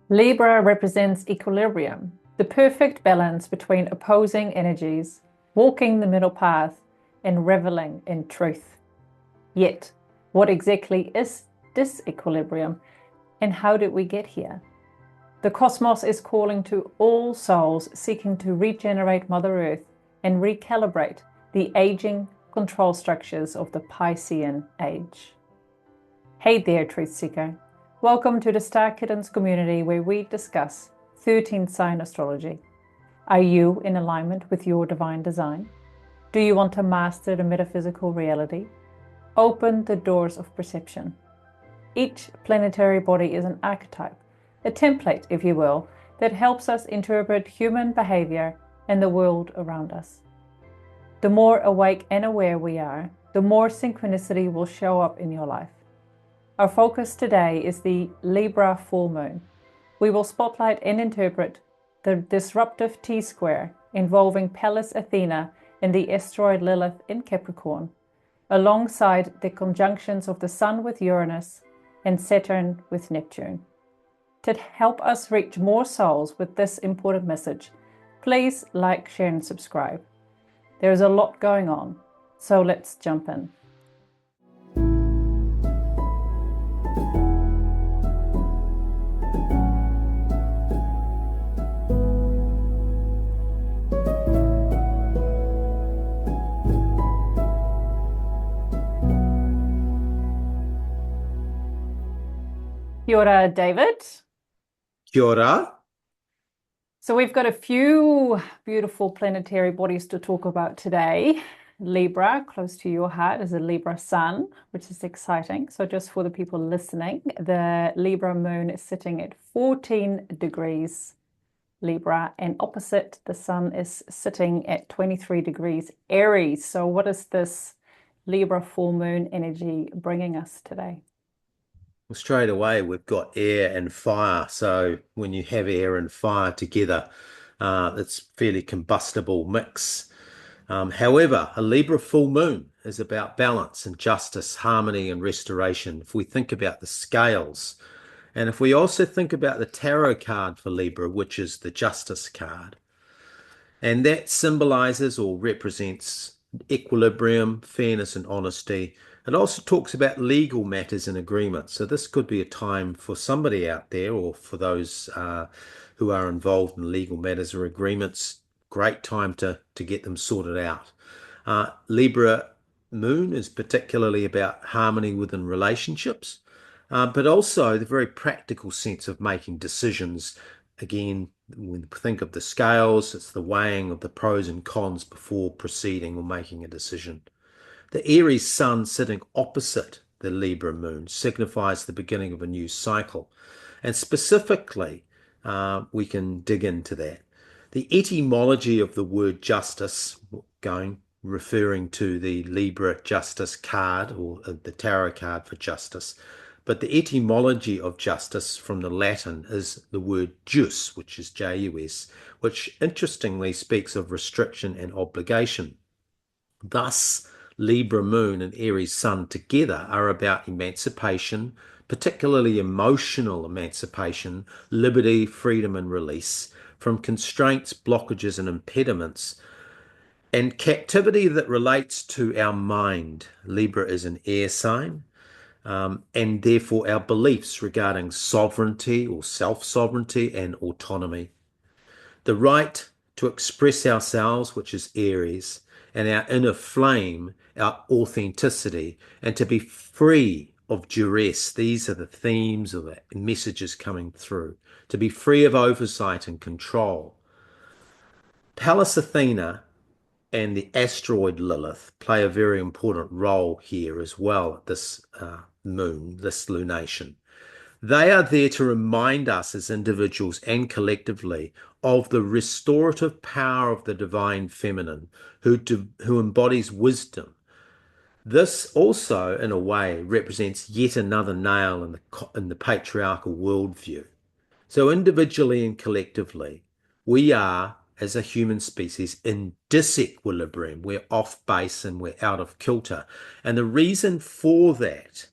Libra represents equilibrium, the perfect balance between opposing energies, walking the middle path, and reveling in truth. Yet, what exactly is disequilibrium, and how did we get here? The cosmos is calling to all souls seeking to regenerate Mother Earth and recalibrate the aging control structures of the Piscean age. Hey there, Truth Seeker. Welcome to the Star Kittens community where we discuss 13 sign astrology. Are you in alignment with your divine design? Do you want to master the metaphysical reality? Open the doors of perception. Each planetary body is an archetype, a template, if you will, that helps us interpret human behavior and the world around us. The more awake and aware we are, the more synchronicity will show up in your life. Our focus today is the Libra Full Moon. We will spotlight and interpret the disruptive T-square involving Pallas Athena and the asteroid Lilith in Capricorn, alongside the conjunctions of the Sun with Uranus and Saturn with Neptune. To help us reach more souls with this important message, please like, share, and subscribe. There is a lot going on, so let's jump in. Kia ora, David. Kia ora. So we've got a few beautiful planetary bodies to talk about today. Libra, close to your heart, is a Libra Sun, which is exciting. So just for the people listening, the Libra moon is sitting at 14 degrees Libra, and opposite the Sun is sitting at 23 degrees Aries. So what is this Libra full moon energy bringing us today? Well, straight away, we've got air and fire. So when you have air and fire together, it's fairly combustible mix. However, a Libra full moon is about balance and justice, harmony and restoration. If we think about the scales, and if we also think about the tarot card for Libra, which is the justice card, and that symbolizes or represents equilibrium, fairness, and honesty. It also talks about legal matters and agreements. So this could be a time for somebody out there, or for those who are involved in legal matters or agreements. Great time to get them sorted out. Libra moon is particularly about harmony within relationships, but also the very practical sense of making decisions. Again, when we think of the scales, it's the weighing of the pros and cons before proceeding or making a decision. The Aries Sun sitting opposite the Libra moon signifies the beginning of a new cycle. And specifically, we can dig into that. The etymology of the word justice, referring to the Libra justice card, or the tarot card for justice, but the etymology of justice from the Latin is the word jus, which is J-U-S, which interestingly speaks of restriction and obligation. Thus, Libra moon and Aries sun together are about emancipation, particularly emotional emancipation, liberty, freedom, and release from constraints, blockages, and impediments, and captivity that relates to our mind. Libra is an air sign. And therefore our beliefs regarding sovereignty or self-sovereignty and autonomy. The right to express ourselves, which is Aries, and our inner flame, our authenticity, and to be free of duress. These are the themes or the messages coming through. To be free of oversight and control. Pallas Athena and the asteroid Lilith play a very important role here as well at this moon, this lunation. They are there to remind us as individuals and collectively of the restorative power of the divine feminine who embodies wisdom. This also, in a way, represents yet another nail in the patriarchal worldview. So individually and collectively, we are, as a human species, in disequilibrium. We're off base and we're out of kilter. And the reason for that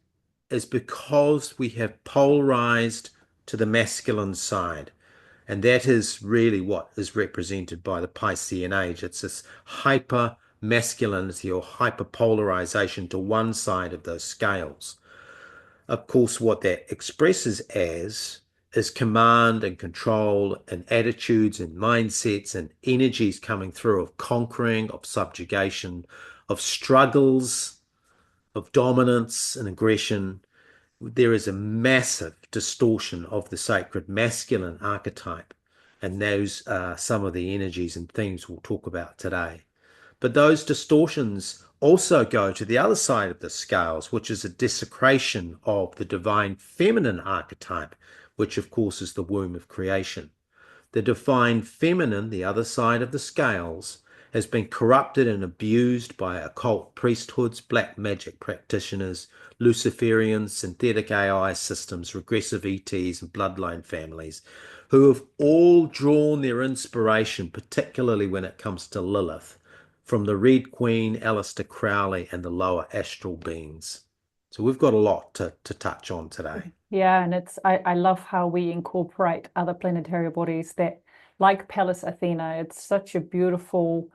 is because we have polarized to the masculine side. And that is really what is represented by the Piscean age. It's this hyper masculinity or hyperpolarization to one side of those scales. Of course, what that expresses as is command and control and attitudes and mindsets and energies coming through of conquering, of subjugation, of struggles, of dominance and aggression. There is a massive distortion of the sacred masculine archetype, and those are some of the energies and themes we'll talk about today. But those distortions also go to the other side of the scales, which is a desecration of the divine feminine archetype, which of course is the womb of creation. The divine feminine, the other side of the scales, has been corrupted and abused by occult priesthoods, black magic practitioners, Luciferians, synthetic AI systems, regressive ETs, and bloodline families, who have all drawn their inspiration, particularly when it comes to Lilith, from the Red Queen, Aleister Crowley, and the lower astral beings. So we've got a lot to touch on today. Yeah, and I love how we incorporate other planetary bodies that, like Pallas Athena, it's such a beautiful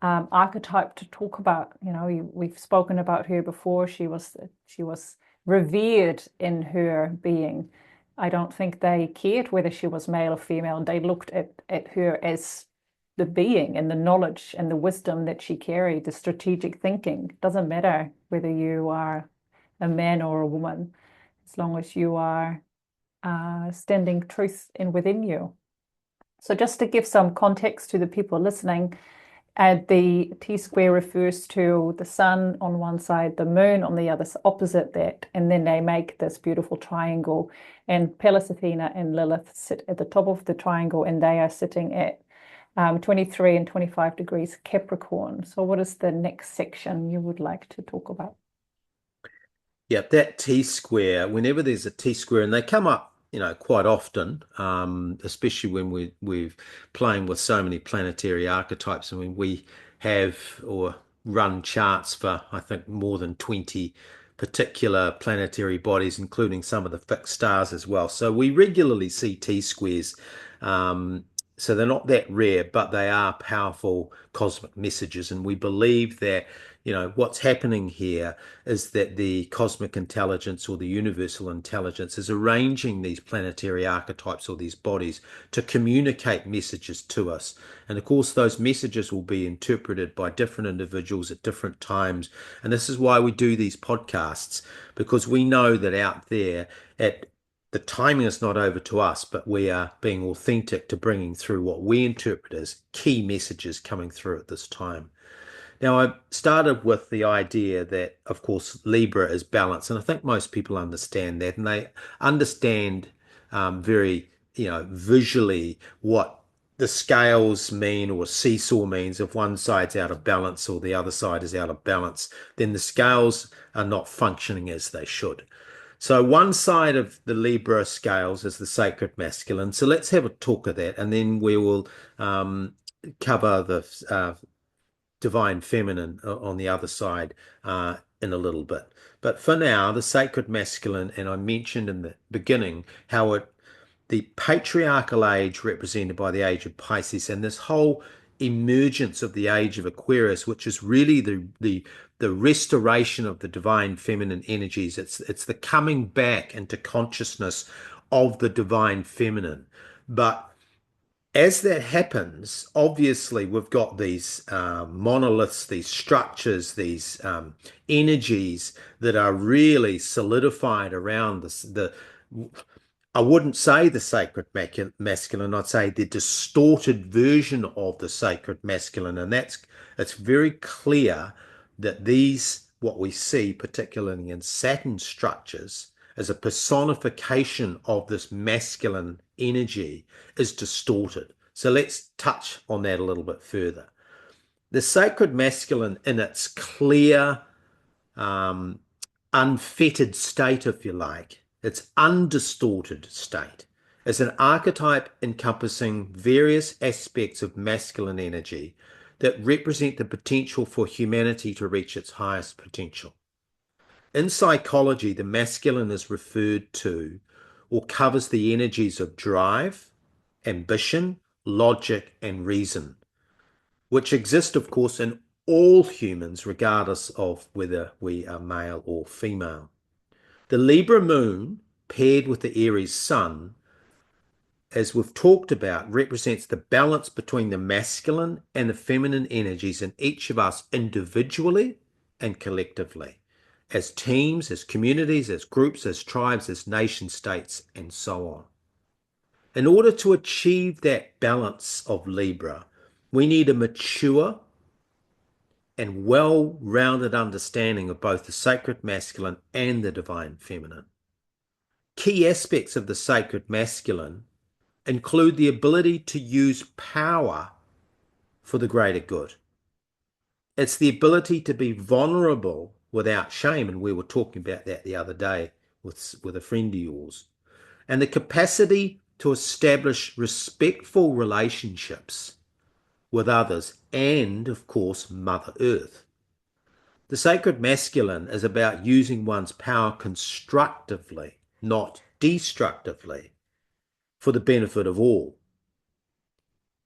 archetype to talk about. You know, we've spoken about her before. She was revered in her being. I don't think they cared whether she was male or female. They looked at her as the being and the knowledge and the wisdom that she carried, the strategic thinking. It doesn't matter whether you are a man or a woman, as long as you are standing truth in within you. So just to give some context to the people listening, the T-square refers to the sun on one side, the moon on the other, opposite that, and then they make this beautiful triangle. And Pallas Athena and Lilith sit at the top of the triangle, and they are sitting at 23 and 25 degrees Capricorn. So what is the next section you would like to talk about? Yeah, that T-square, whenever there's a T-square, and they come up, quite often, especially when we're playing with so many planetary archetypes. I mean, we have or run charts for, I think, more than 20 particular planetary bodies, including some of the fixed stars as well. So we regularly see T-squares. So they're not that rare, but they are powerful cosmic messages. And we believe that, what's happening here is that the cosmic intelligence or the universal intelligence is arranging these planetary archetypes or these bodies to communicate messages to us. And of course, those messages will be interpreted by different individuals at different times. And this is why we do these podcasts, because we know that out there the timing is not over to us, but we are being authentic to bringing through what we interpret as key messages coming through at this time. Now, I started with the idea that, of course, Libra is balance, and I think most people understand that, and they understand very, visually what the scales mean or seesaw means. If one side's out of balance or the other side is out of balance, then the scales are not functioning as they should. So one side of the Libra scales is the sacred masculine. So let's have a talk of that, and then we will cover the divine feminine on the other side in a little bit. But for now, the sacred masculine, and I mentioned in the beginning how the patriarchal age represented by the age of Pisces and this whole emergence of the age of Aquarius, which is really the restoration of the divine feminine energies. It's the coming back into consciousness of the divine feminine. But as that happens, obviously we've got these monoliths, these structures, these energies that are really solidified around I wouldn't say the sacred masculine, I'd say the distorted version of the sacred masculine. And it's very clear that what we see, particularly in Saturn structures, as a personification of this masculine energy is distorted. So let's touch on that a little bit further. The sacred masculine in its clear, unfettered state, if you like, its undistorted state, is an archetype encompassing various aspects of masculine energy that represent the potential for humanity to reach its highest potential. In psychology, the masculine is referred to or covers the energies of drive, ambition, logic, and reason, which exist, of course, in all humans, regardless of whether we are male or female. The Libra moon, paired with the Aries sun, as we've talked about, represents the balance between the masculine and the feminine energies in each of us individually and collectively, as teams, as communities, as groups, as tribes, as nation states, and so on. In order to achieve that balance of Libra, we need a mature and well-rounded understanding of both the sacred masculine and the divine feminine. Key aspects of the sacred masculine include the ability to use power for the greater good. It's the ability to be vulnerable without shame, and we were talking about that the other day with a friend of yours. And the capacity to establish respectful relationships with others and, of course, Mother Earth. The sacred masculine is about using one's power constructively, not destructively, for the benefit of all.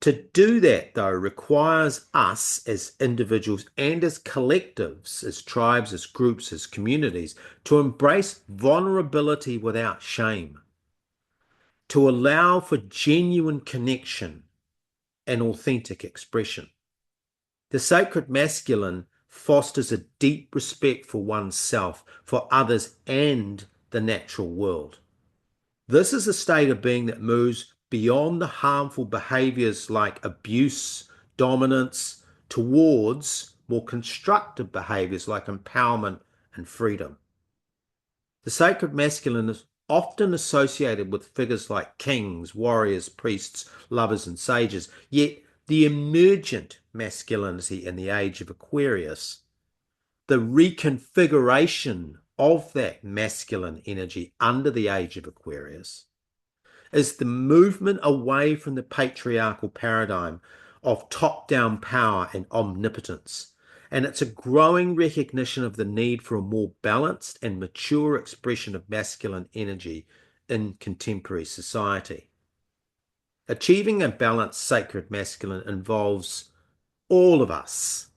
To do that, though, requires us as individuals and as collectives, as tribes, as groups, as communities, to embrace vulnerability without shame, to allow for genuine connection and authentic expression. The sacred masculine fosters a deep respect for oneself, for others, and the natural world. This is a state of being that moves beyond the harmful behaviors like abuse, dominance, towards more constructive behaviors like empowerment and freedom. The sacred masculine is often associated with figures like kings, warriors, priests, lovers, and sages, yet the emergent masculinity in the Age of Aquarius, the reconfiguration of that masculine energy under the Age of Aquarius, is the movement away from the patriarchal paradigm of top-down power and omnipotence. And it's a growing recognition of the need for a more balanced and mature expression of masculine energy in contemporary society. Achieving a balanced sacred masculine involves all of us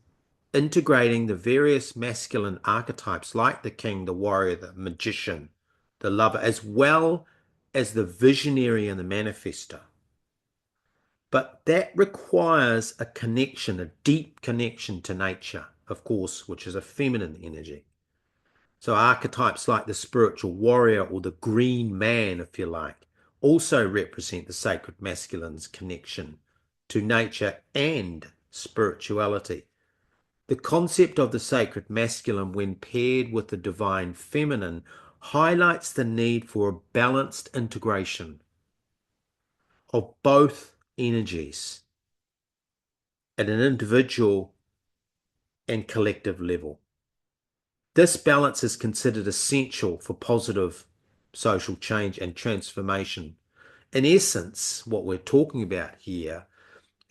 integrating the various masculine archetypes like the king, the warrior, the magician, the lover, as well as the visionary and the manifestor. But that requires a connection, a deep connection to nature, of course, which is a feminine energy. So archetypes like the spiritual warrior or the green man, if you like, also represent the sacred masculine's connection to nature and spirituality. The concept of the sacred masculine, when paired with the divine feminine, highlights the need for a balanced integration of both energies at an individual and collective level. This balance is considered essential for positive social change and transformation. In essence, what we're talking about here,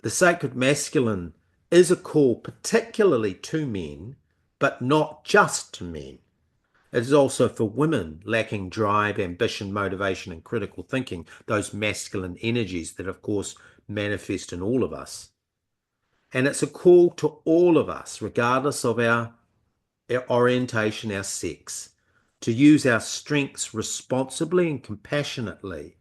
the sacred masculine is a call particularly to men, but not just to men. It is also for women lacking drive, ambition, motivation, and critical thinking, those masculine energies that, of course, manifest in all of us. And it's a call to all of us, regardless of our orientation, our sex, to use our strengths responsibly and compassionately,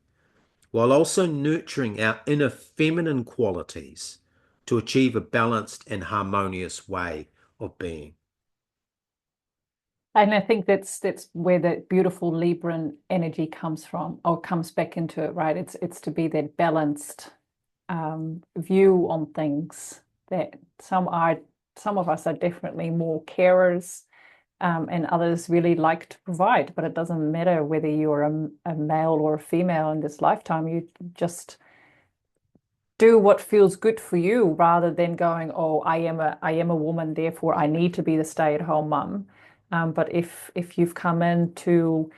while also nurturing our inner feminine qualities to achieve a balanced and harmonious way of being. And I think that's where the beautiful Libran energy comes from, or comes back into it, right? It's to be that balanced view on things. That some of us are definitely more carers, and others really like to provide. But it doesn't matter whether you're a male or a female in this lifetime. You just do what feels good for you, rather than going, oh, I am a woman, therefore I need to be the stay-at-home mum. But if you've come in to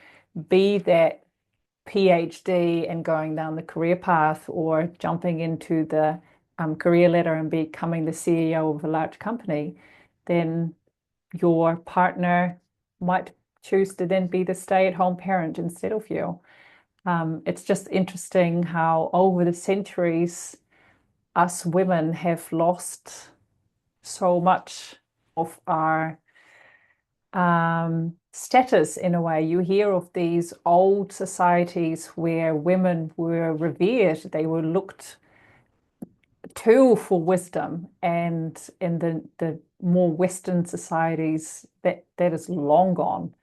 be that PhD and going down the career path, or jumping into the career ladder and becoming the CEO of a large company, then your partner might choose to then be the stay-at-home parent instead of you. It's just interesting how over the centuries, us women have lost so much of our status in a way. You hear of these old societies where women were revered, they were looked to for wisdom, and in the more Western societies, that is long gone.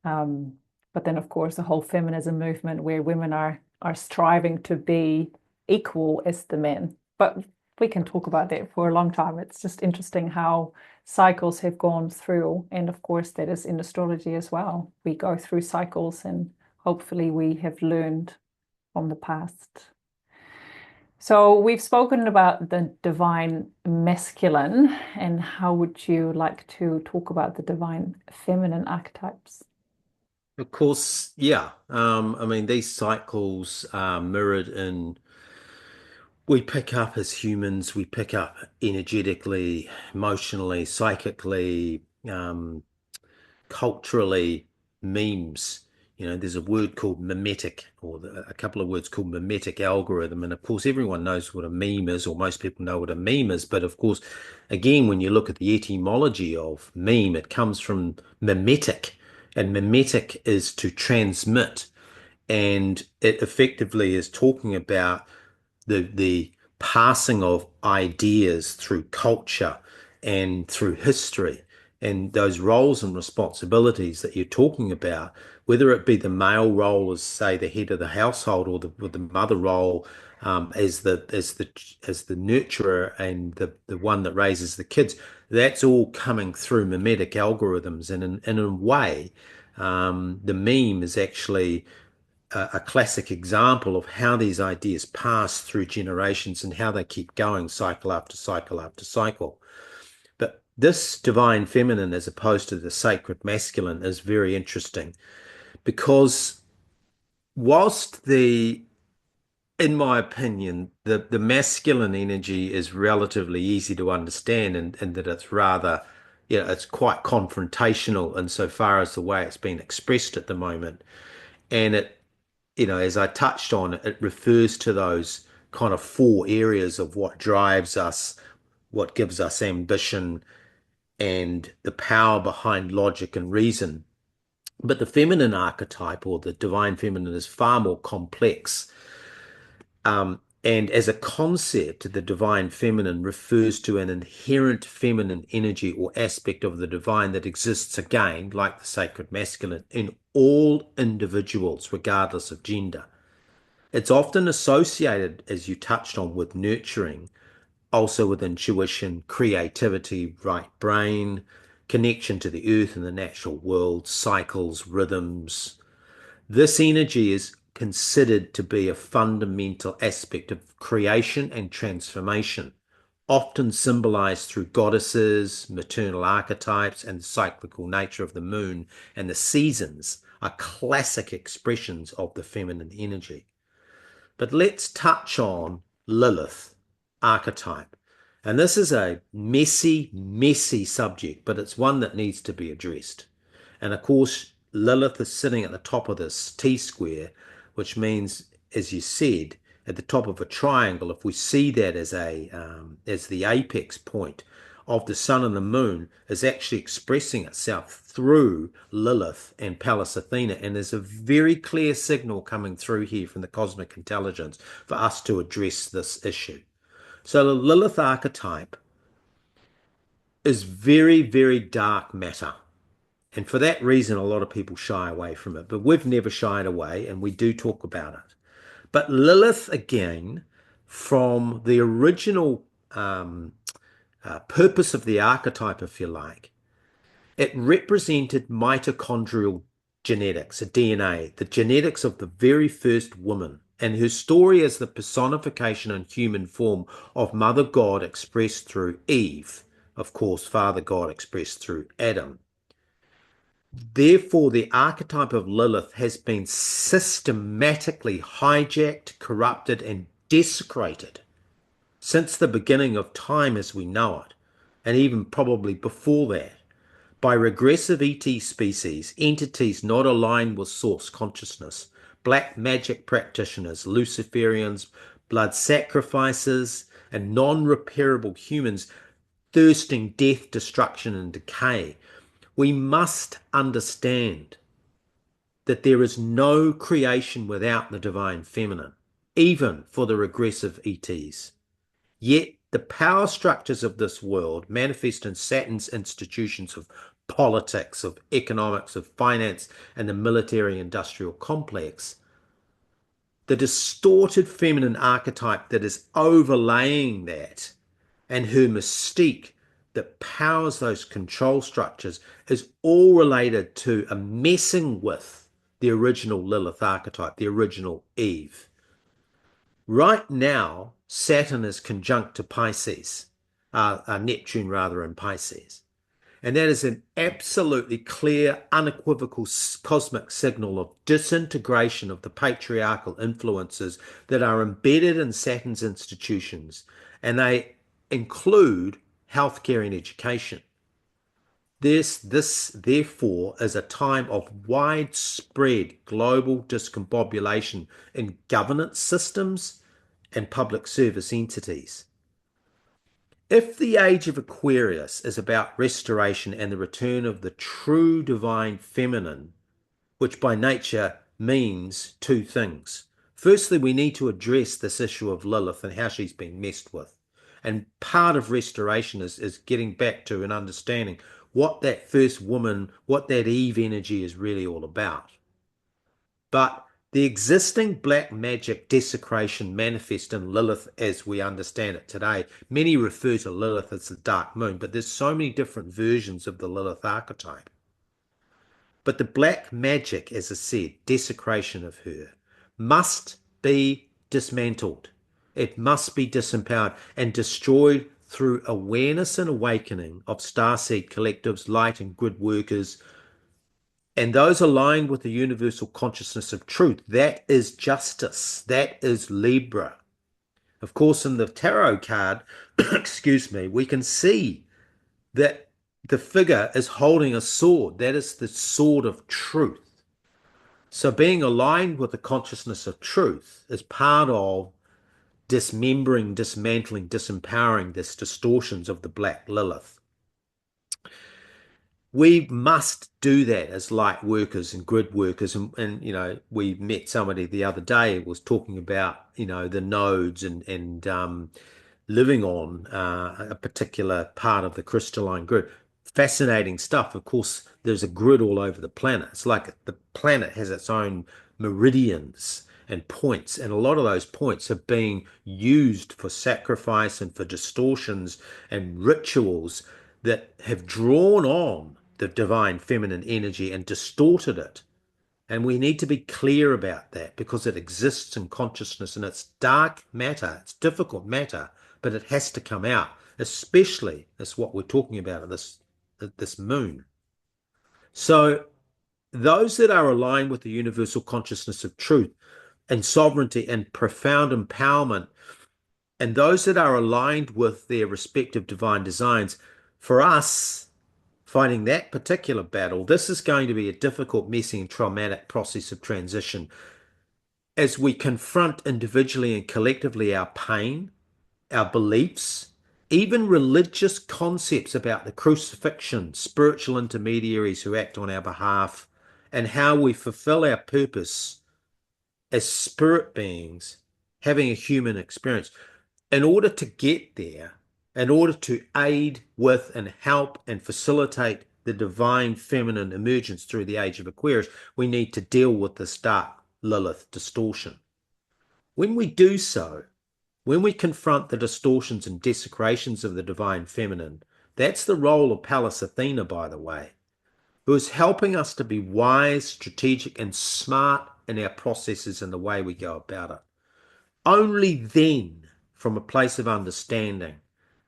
Um, but then, of course, the whole feminism movement where women are striving to be equal as the men. But we can talk about that for a long time. It's just interesting how cycles have gone through, and of course, that is in astrology as well. We go through cycles, and hopefully, we have learned from the past. So we've spoken about the divine masculine, and how would you like to talk about the divine feminine archetypes? Of course, yeah. I mean, these cycles are mirrored in, we pick up as humans, we pick up energetically, emotionally, psychically, culturally, memes. There's a word called mimetic, or a couple of words called mimetic algorithm. And of course, everyone knows what a meme is, or most people know what a meme is. But of course, again, when you look at the etymology of meme, it comes from mimetic, and mimetic is to transmit. And it effectively is talking about the passing of ideas through culture and through history, and those roles and responsibilities that you're talking about, whether it be the male role as, say, the head of the household, or the mother role, as the nurturer and the one that raises the kids. That's all coming through mimetic algorithms, and in a way, the meme is actually a classic example of how these ideas pass through generations and how they keep going cycle after cycle after cycle. But this divine feminine, as opposed to the sacred masculine, is very interesting because whilst in my opinion, the masculine energy is relatively easy to understand, and that it's rather, it's quite confrontational insofar as the way it's been expressed at the moment. And as I touched on, it refers to those kind of four areas of what drives us, what gives us ambition, and the power behind logic and reason. But the feminine archetype, or the divine feminine, is far more complex. And as a concept, the divine feminine refers to an inherent feminine energy or aspect of the divine that exists, again, like the sacred masculine, in all individuals, regardless of gender. It's often associated, as you touched on, with nurturing, also with intuition, creativity, right brain, connection to the earth and the natural world, cycles, rhythms. This energy is considered to be a fundamental aspect of creation and transformation, often symbolized through goddesses, maternal archetypes, and the cyclical nature of the moon and the seasons are classic expressions of the feminine energy. But let's touch on Lilith archetype. And this is a messy, messy subject, but it's one that needs to be addressed. And of course, Lilith is sitting at the top of this T square, which means, as you said, at the top of a triangle. If we see that as the apex point of the sun and the moon, is actually expressing itself through Lilith and Pallas Athena. And there's a very clear signal coming through here from the cosmic intelligence for us to address this issue. So the Lilith archetype is very, very dark matter. And for that reason, a lot of people shy away from it. But we've never shied away, and we do talk about it. But Lilith, again, from the original purpose of the archetype, if you like, it represented mitochondrial genetics, a DNA, the genetics of the very first woman. And her story is the personification in human form of Mother God expressed through Eve. Of course, Father God expressed through Adam. Therefore, the archetype of Lilith has been systematically hijacked, corrupted, and desecrated since the beginning of time as we know it, and even probably before that, by regressive ET species, entities not aligned with source consciousness, black magic practitioners, Luciferians, blood sacrificers, and non-repairable humans thirsting death, destruction, and decay. We must understand that there is no creation without the divine feminine, even for the regressive ETs. Yet the power structures of this world manifest in Saturn's institutions of politics, of economics, of finance, and the military-industrial complex. The distorted feminine archetype that is overlaying that and her mystique that powers those control structures is all related to a messing with the original Lilith archetype, the original Eve. Right now, Saturn is conjunct to Pisces, Neptune rather in Pisces. And that is an absolutely clear, unequivocal cosmic signal of disintegration of the patriarchal influences that are embedded in Saturn's institutions. And they include healthcare and education. This therefore is a time of widespread global discombobulation in governance systems and public service entities. If the Age of Aquarius is about restoration and the return of the true divine feminine, which by nature means two things. Firstly, we need to address this issue of Lilith and how she's been messed with. And part of restoration is getting back to and understanding what that first woman, what that Eve energy is really all about. But the existing black magic desecration manifest in Lilith as we understand it today. Many refer to Lilith as the dark moon, but there's so many different versions of the Lilith archetype. But the black magic, as I said, desecration of her, must be dismantled. It must be disempowered and destroyed through awareness and awakening of starseed collectives, light and grid workers, and those aligned with the universal consciousness of truth. That is justice. That is Libra. Of course, in the tarot card, excuse me, we can see that the figure is holding a sword. That is the sword of truth. So being aligned with the consciousness of truth is part of dismembering, dismantling, disempowering this distortions of the Black Lilith. We must do that as light workers and grid workers. And you know, we met somebody the other day who was talking about, you know, the nodes and living on a particular part of the crystalline grid. Fascinating stuff. Of course, there's a grid all over the planet. It's like the planet has its own meridians and points, and a lot of those points are being used for sacrifice and for distortions and rituals that have drawn on the divine feminine energy and distorted it. And we need to be clear about that because it exists in consciousness and it's dark matter, it's difficult matter, but it has to come out, especially as what we're talking about at this moon. So those that are aligned with the universal consciousness of truth and sovereignty and profound empowerment, and those that are aligned with their respective divine designs, for us, fighting that particular battle, this is going to be a difficult, messy, and traumatic process of transition as we confront individually and collectively our pain, our beliefs, even religious concepts about the crucifixion, spiritual intermediaries who act on our behalf, and how we fulfill our purpose as spirit beings having a human experience. In order to get there, in order to aid with and help and facilitate the divine feminine emergence through the Age of Aquarius, we need to deal with this dark Lilith distortion. When we do so, when we confront the distortions and desecrations of the divine feminine, that's the role of Pallas Athena, by the way, who is helping us to be wise, strategic, and smart in our processes and the way we go about it. Only then, from a place of understanding,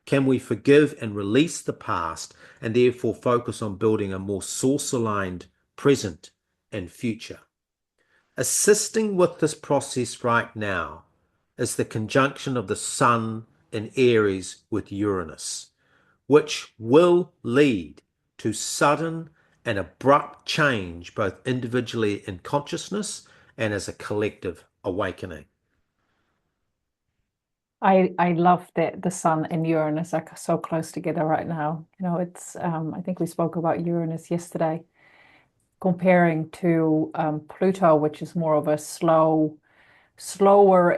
can we forgive and release the past and therefore focus on building a more source-aligned present and future. Assisting with this process right now is the conjunction of the Sun in Aries with Uranus, which will lead to sudden and abrupt change both individually in consciousness and as a collective awakening. I love that the Sun and Uranus are so close together right now. It's I think we spoke about Uranus yesterday, comparing to Pluto, which is more of a slower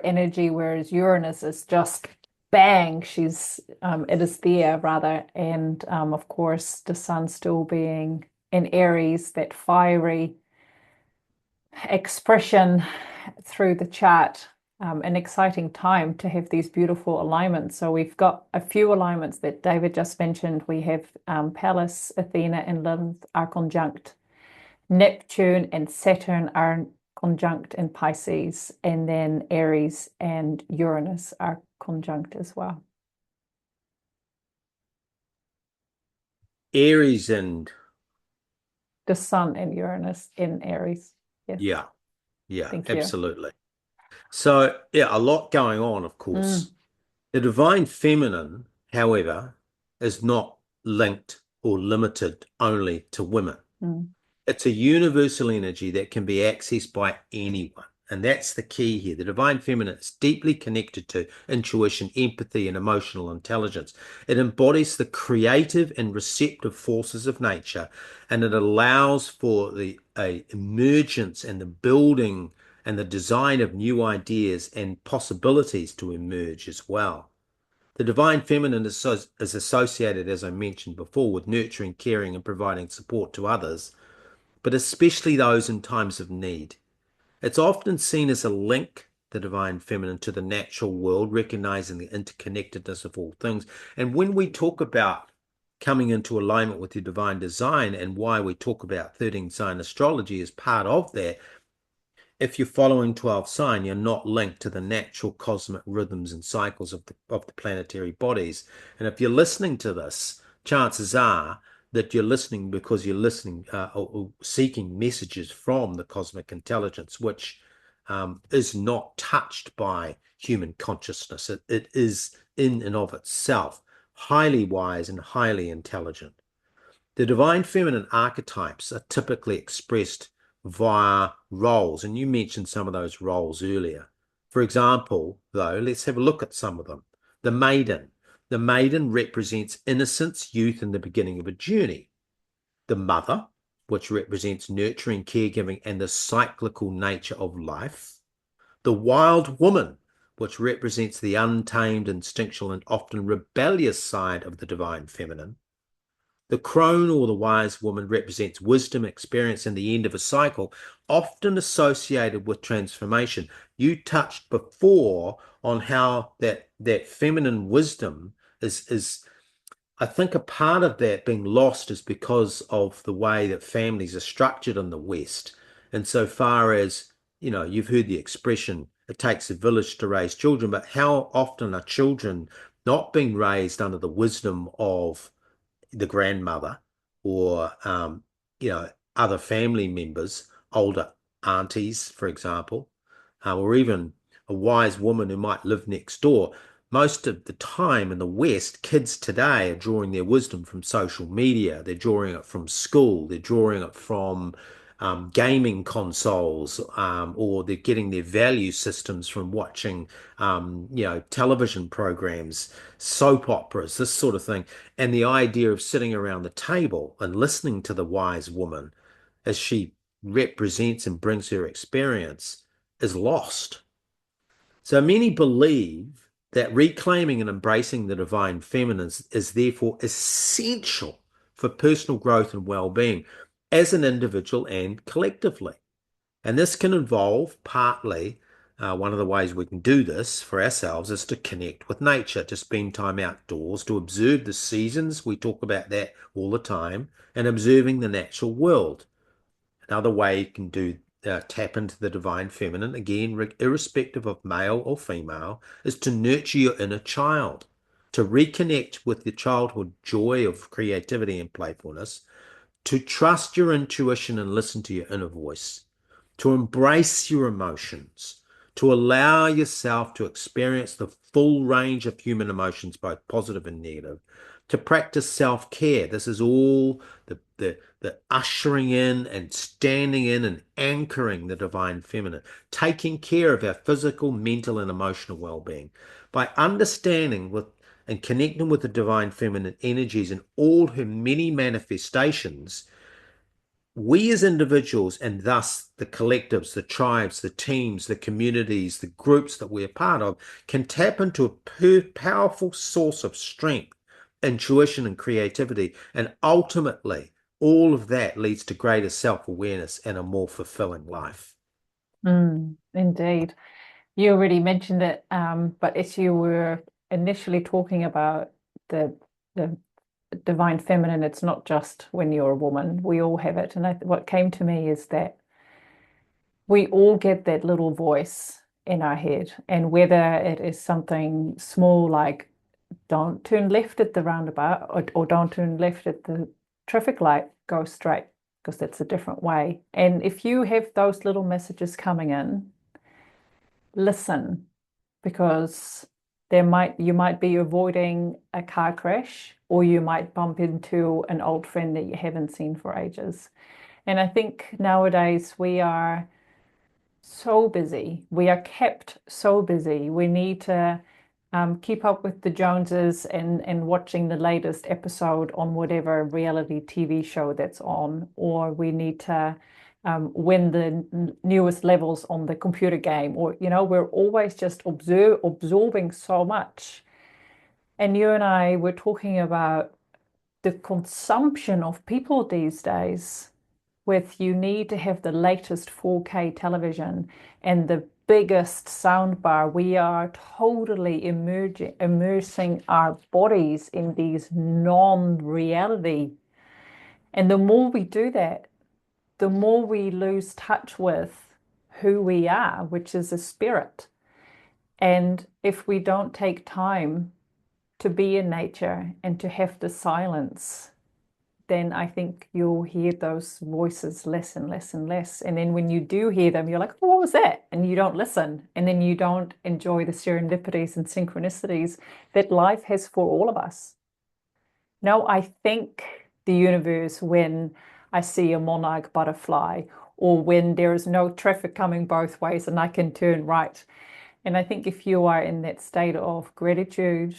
energy, whereas Uranus is just bang, it is there rather. And of course, the Sun still being in Aries, that fiery expression through the chart. An exciting time to have these beautiful alignments. So we've got a few alignments that David just mentioned. We have Pallas, Athena, and Lilith are conjunct. Neptune and Saturn are conjunct in Pisces, and then Aries and Uranus are conjunct as well. Aries and The Sun and Uranus in Aries. Yes. yeah, Thank you. absolutely. So, yeah, a lot going on, of course. The divine feminine, however, is not linked or limited only to women. It's a universal energy that can be accessed by anyone. And that's the key here. The divine feminine is deeply connected to intuition, empathy, and emotional intelligence. It embodies the creative and receptive forces of nature, and it allows for the emergence and the building and the design of new ideas and possibilities to emerge as well. The divine feminine is associated, as I mentioned before, with nurturing, caring, and providing support to others, but especially those in times of need. It's often seen as a link, the divine feminine, to the natural world, recognizing the interconnectedness of all things. And when we talk about coming into alignment with your divine design, and why we talk about 13 sign astrology as part of that, if you're following 12 sign, you're not linked to the natural cosmic rhythms and cycles of the planetary bodies. And if you're listening to this, chances are that you're listening because you're listening or seeking messages from the cosmic intelligence, which is not touched by human consciousness. It is in and of itself highly wise and highly intelligent. The divine feminine archetypes are typically expressed via roles, and you mentioned some of those roles earlier. For example, though, let's have a look at some of them. The maiden. The maiden represents innocence, youth, and the beginning of a journey. The mother, which represents nurturing, caregiving, and the cyclical nature of life. The wild woman, which represents the untamed, instinctual, and often rebellious side of the divine feminine. The crone, or the wise woman, represents wisdom, experience, and the end of a cycle, often associated with transformation. You touched before on how that feminine wisdom is, I think a part of that being lost is because of the way that families are structured in the West. And so far as, you've heard the expression, it takes a village to raise children, but how often are children not being raised under the wisdom of the grandmother or other family members, older aunties, for example, or even a wise woman who might live next door. Most of the time in the West, kids today are drawing their wisdom from social media. They're drawing it from school. They're drawing it from gaming consoles, or they're getting their value systems from watching, television programs, soap operas, this sort of thing. And the idea of sitting around the table and listening to the wise woman as she represents and brings her experience is lost. So many believe that reclaiming and embracing the divine feminine is therefore essential for personal growth and well-being as an individual and collectively. And this can involve partly, one of the ways we can do this for ourselves is to connect with nature, to spend time outdoors, to observe the seasons. We talk about that all the time, and observing the natural world. Another way you can tap into the divine feminine, again, irrespective of male or female, is to nurture your inner child, to reconnect with the childhood joy of creativity and playfulness, to trust your intuition and listen to your inner voice, to embrace your emotions, to allow yourself to experience the full range of human emotions, both positive and negative, to practice self-care. This is all the ushering in and standing in and anchoring the divine feminine, taking care of our physical, mental, and emotional well-being. By understanding with and connecting with the divine feminine energies in all her many manifestations, we as individuals, and thus the collectives, the tribes, the teams, the communities, the groups that we're part of, can tap into a powerful source of strength, intuition, and creativity. And ultimately, all of that leads to greater self-awareness and a more fulfilling life. Indeed. You already mentioned it, but as you were initially talking about the divine feminine, it's not just when you're a woman. We all have it. And what came to me is that we all get that little voice in our head. And whether it is something small like don't turn left at the roundabout or don't turn left at the traffic light, go straight, because that's a different way. And if you have those little messages coming in, listen, because you might be avoiding a car crash, or you might bump into an old friend that you haven't seen for ages. And I think nowadays we are so busy. We are kept so busy. We need to keep up with the Joneses and watching the latest episode on whatever reality TV show that's on, or we need to win the newest levels on the computer game, or we're always just absorbing so much. And you and I were talking about the consumption of people these days, with you need to have the latest 4K television and the biggest soundbar. We are totally immersing our bodies in these non-reality. And the more we do that, the more we lose touch with who we are, which is a spirit. And if we don't take time to be in nature and to have the silence, then I think you'll hear those voices less and less and less. And then when you do hear them, you're like, oh, what was that? And you don't listen. And then you don't enjoy the serendipities and synchronicities that life has for all of us. No, I thank the universe when I see a monarch butterfly, or when there is no traffic coming both ways and I can turn right. And I think if you are in that state of gratitude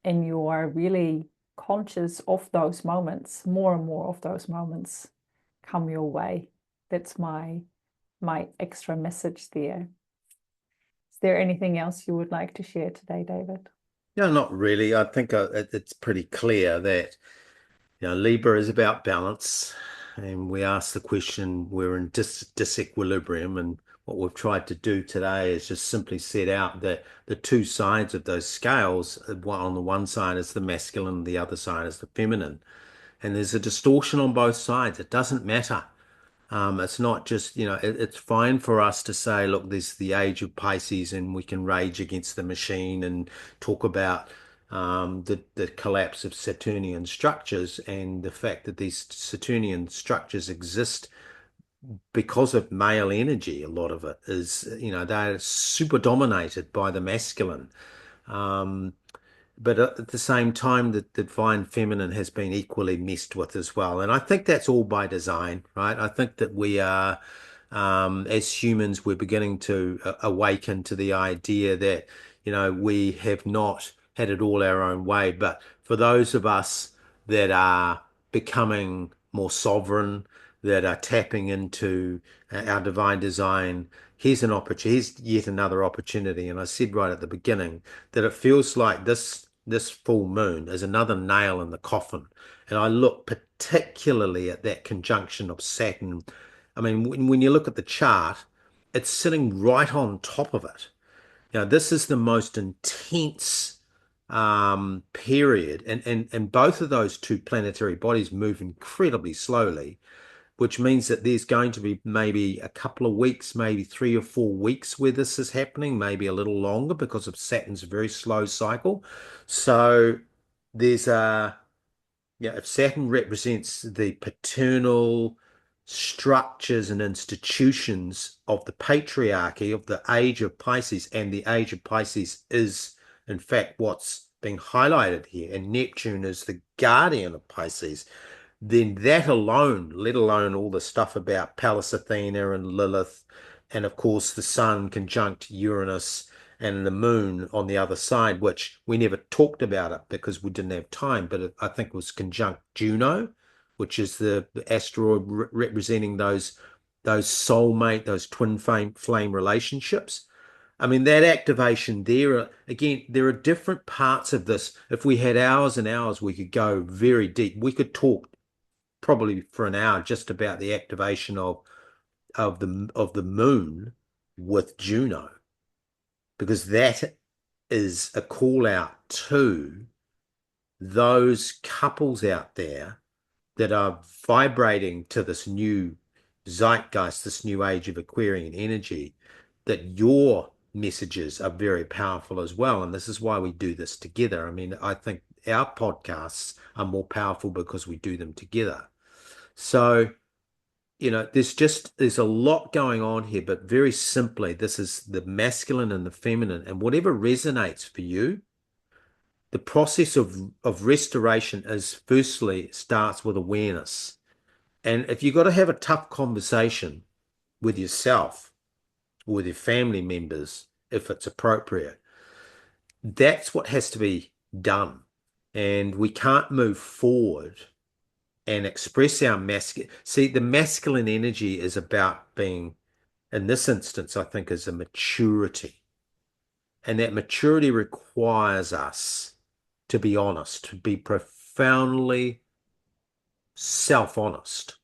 and you are really conscious of those moments, more and more of those moments come your way. That's my extra message there. Is there anything else you would like to share today, David? No, not really. I think it's pretty clear that Libra is about balance, and we ask the question, we're in disequilibrium, and what we've tried to do today is just simply set out the two sides of those scales. One on the one side is the masculine, the other side is the feminine, and there's a distortion on both sides. It doesn't matter. It's not just, it's fine for us to say, look, there's the age of Pisces and we can rage against the machine and talk about the collapse of Saturnian structures, and the fact that these Saturnian structures exist because of male energy. A lot of it is, they're super dominated by the masculine. Um, but at the same time, the divine feminine has been equally messed with as well. And I think that's all by design, right? I think that we are, as humans, we're beginning to awaken to the idea that, we have not had it all our own way. But for those of us that are becoming more sovereign, that are tapping into our divine design, here's an opportunity, here's yet another opportunity. And I said right at the beginning that it feels like this full moon is another nail in the coffin. And I look particularly at that conjunction of Saturn. I mean, when you look at the chart, it's sitting right on top of it. This is the most intense period, and both of those two planetary bodies move incredibly slowly, which means that there's going to be maybe a couple of weeks, maybe 3 or 4 weeks where this is happening, maybe a little longer because of Saturn's very slow cycle. So there's if Saturn represents the paternal, structures and institutions of the patriarchy of the age of Pisces, and the age of Pisces is, in fact, what's being highlighted here, and Neptune is the guardian of Pisces, then that alone, let alone all the stuff about Pallas Athena and Lilith, and of course the Sun conjunct Uranus and the Moon on the other side, which we never talked about it because we didn't have time, but I think it was conjunct Juno, which is the asteroid representing those soulmate, those twin flame relationships. I mean, that activation there, again, there are different parts of this. If we had hours and hours, we could go very deep. We could talk probably for an hour just about the activation of the moon with Juno, because that is a call out to those couples out there that are vibrating to this new zeitgeist, this new age of Aquarian energy, that your messages are very powerful as well. And this is why we do this together. I mean, I think our podcasts are more powerful because we do them together. So, there's a lot going on here, but very simply, this is the masculine and the feminine, and whatever resonates for you. The process of restoration is firstly starts with awareness. And if you've got to have a tough conversation with yourself or with your family members, if it's appropriate, that's what has to be done. And we can't move forward and express our masculine. See, the masculine energy is about being, in this instance, I think, is a maturity. And that maturity requires us to be honest, to be profoundly self-honest.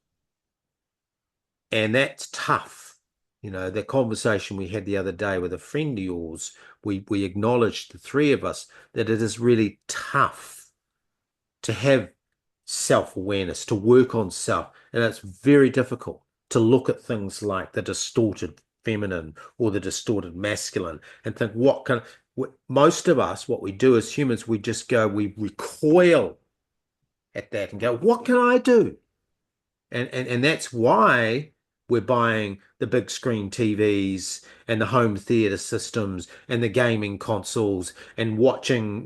And that's tough. The conversation we had the other day with a friend of yours, we acknowledged, the three of us, that it is really tough to have self-awareness, to work on self. And it's very difficult to look at things like the distorted feminine or the distorted masculine and think, most of us, what we do as humans, we recoil at that and go, what can I do? And that's why we're buying the big screen TVs and the home theater systems and the gaming consoles and watching,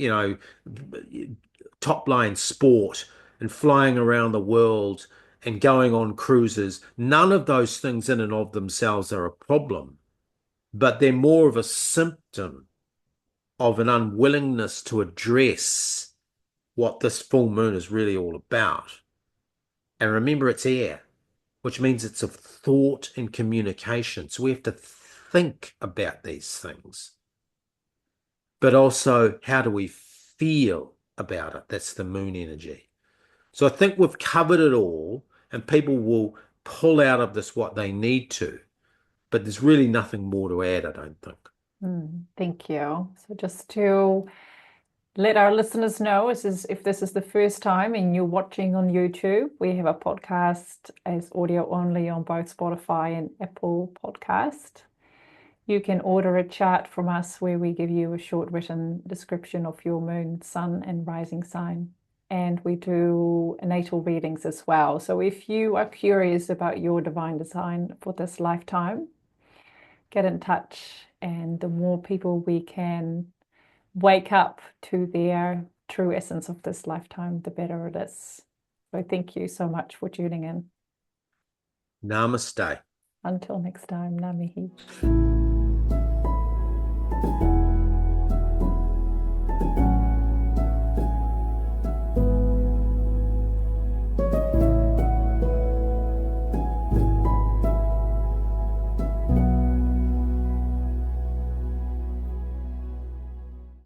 top line sport and flying around the world and going on cruises. None of those things in and of themselves are a problem, but they're more of a symptom of an unwillingness to address what this full moon is really all about. And remember, it's air, which means it's of thought and communication. So we have to think about these things. But also, how do we feel about it? That's the moon energy. So I think we've covered it all, and people will pull out of this what they need to. But there's really nothing more to add, I don't think. Thank you. So just to let our listeners know, if this is the first time and you're watching on YouTube, we have a podcast as audio only on both Spotify and Apple Podcast. You can order a chart from us where we give you a short written description of your moon, sun, and rising sign. And we do natal readings as well. So if you are curious about your divine design for this lifetime, get in touch. And the more people we can wake up to their true essence of this lifetime, the better it is. So thank you so much for tuning in. Namaste. Until next time, Namahi.